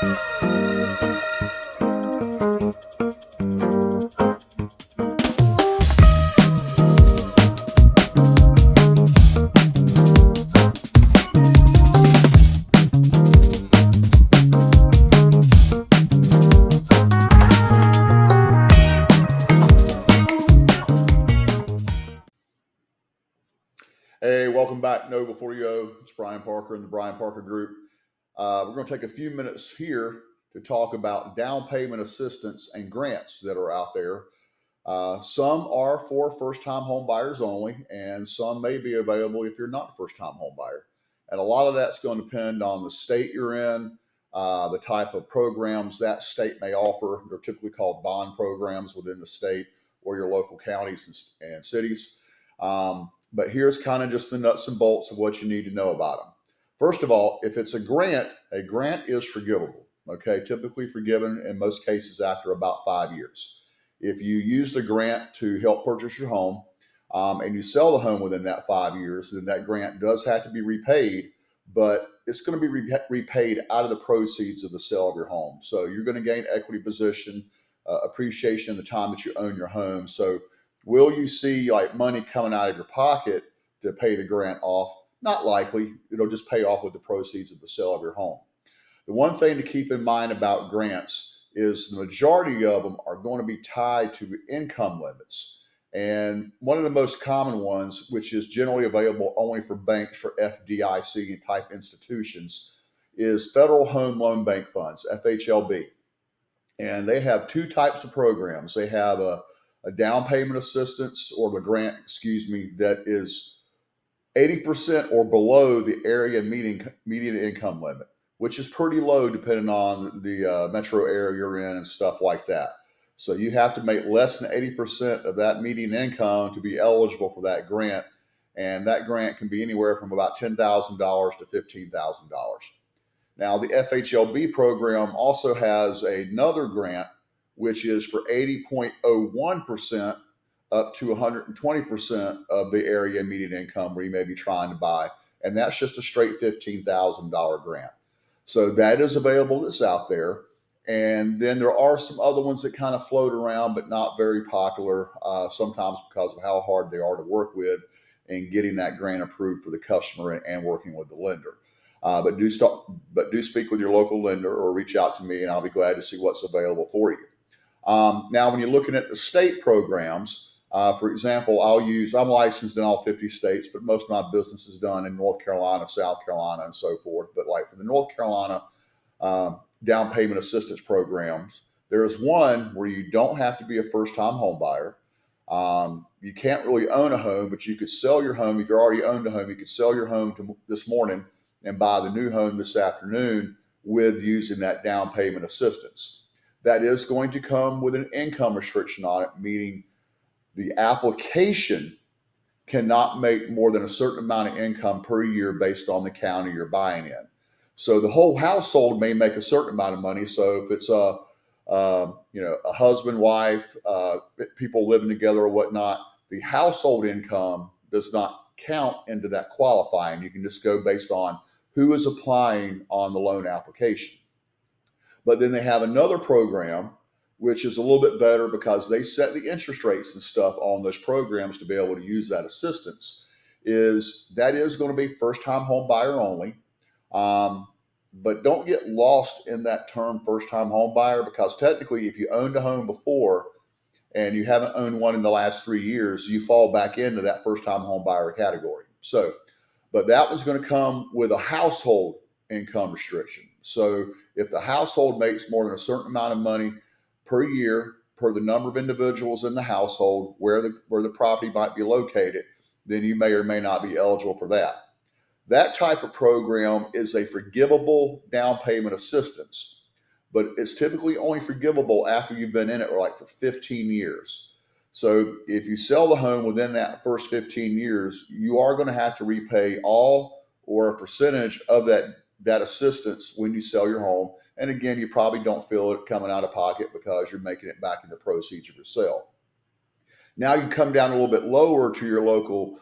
Hey, welcome back. Know Before You Go. It's Brian Parker and the Brian Parker Group. We're going to take a few minutes here to talk about down payment assistance and grants that are out there. Some are for first-time home buyers only, and some may be available if you're not a first-time home buyer. And a lot of that's going to depend on the state you're in, the type of programs that state may offer. They're typically called bond programs within the state or your local counties and cities. But here's kind of just the nuts and bolts of what you need to know about them. First of all, if it's a grant is forgivable, okay? Typically forgiven in most cases after about 5 years. If you use the grant to help purchase your home and you sell the home within that 5 years, then that grant does have to be repaid, but it's going to be repaid out of the proceeds of the sale of your home. So you're going to gain equity position, appreciation in the time that you own your home. So will you see like money coming out of your pocket to pay the grant off? Not likely. It'll just pay off with the proceeds of the sale of your home. The one thing to keep in mind about grants is the majority of them are going to be tied to income limits. And one of the most common ones, which is generally available only for banks for FDIC type institutions, is Federal Home Loan Bank Funds, FHLB. And they have two types of programs. They have a down payment assistance or the grant, that is 80% or below the area median income limit, which is pretty low depending on the metro area you're in and stuff like that. So you have to make less than 80% of that median income to be eligible for that grant. And that grant can be anywhere from about $10,000 to $15,000. Now, the FHLB program also has another grant which is for 80.01% up to 120% of the area median income where you may be trying to buy. And that's just a straight $15,000 grant. So that is available, that's out there. And then there are some other ones that kind of float around, but not very popular, sometimes because of how hard they are to work with and getting that grant approved for the customer and working with the lender. But do speak with your local lender or reach out to me and I'll be glad to see what's available for you. Now, when you're looking at the state programs, for example, I'm licensed in all 50 states, but most of my business is done in North Carolina, South Carolina, and so forth. But like for the North Carolina down payment assistance programs, there is one where you don't have to be a first-time home buyer. You can't really own a home, but you could sell your home. If you already owned a home, you could sell your home this morning and buy the new home this afternoon with using that down payment assistance. That is going to come with an income restriction on it, meaning the application cannot make more than a certain amount of income per year based on the county you're buying in. So the whole household may make a certain amount of money. So if it's a husband, wife, people living together or whatnot, the household income does not count into that qualifying. You can just go based on who is applying on the loan application. But then they have another program, which is a little bit better because they set the interest rates and stuff on those programs to be able to use that assistance. That is going to be first-time home buyer only. But don't get lost in that term first-time home buyer, because technically if you owned a home before and you haven't owned one in the last 3 years, you fall back into that first-time home buyer category. But that was going to come with a household income restriction. So if the household makes more than a certain amount of money per year, per the number of individuals in the household, where the property might be located, then you may or may not be eligible for that. That type of program is a forgivable down payment assistance, but it's typically only forgivable after you've been in it for 15 years. So if you sell the home within that first 15 years, you are going to have to repay all or a percentage of that assistance when you sell your home. And again, you probably don't feel it coming out of pocket because you're making it back in the proceeds of your sale. Now you come down a little bit lower to your local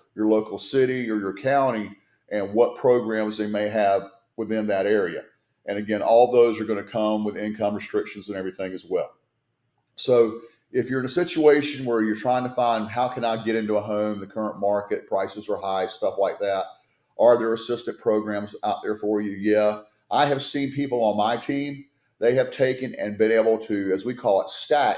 city or your county and what programs they may have within that area. And again, all those are going to come with income restrictions and everything as well. So if you're in a situation where you're trying to find how can I get into a home, the current market, prices are high, stuff like that, are there assistant programs out there for you? Yeah. I have seen people on my team, they have taken and been able to, as we call it, stack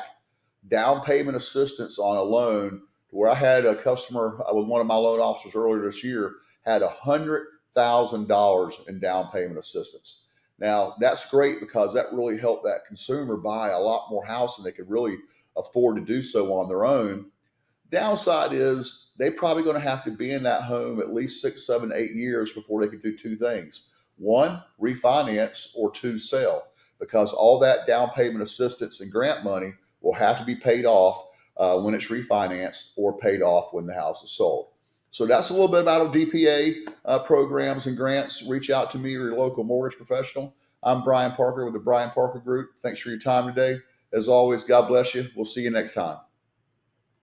down payment assistance on a loan, where I had a customer with one of my loan officers earlier this year had $100,000 in down payment assistance. Now that's great because that really helped that consumer buy a lot more house than they could really afford to do so on their own. Downside is they probably going to have to be in that home at least 6, 7, 8 years before they can do two things. One, refinance, or two, sell, because all that down payment assistance and grant money will have to be paid off when it's refinanced or paid off when the house is sold. So that's a little bit about DPA programs and grants. Reach out to me or your local mortgage professional. I'm Brian Parker with the Brian Parker Group. Thanks for your time today. As always, God bless you. We'll see you next time.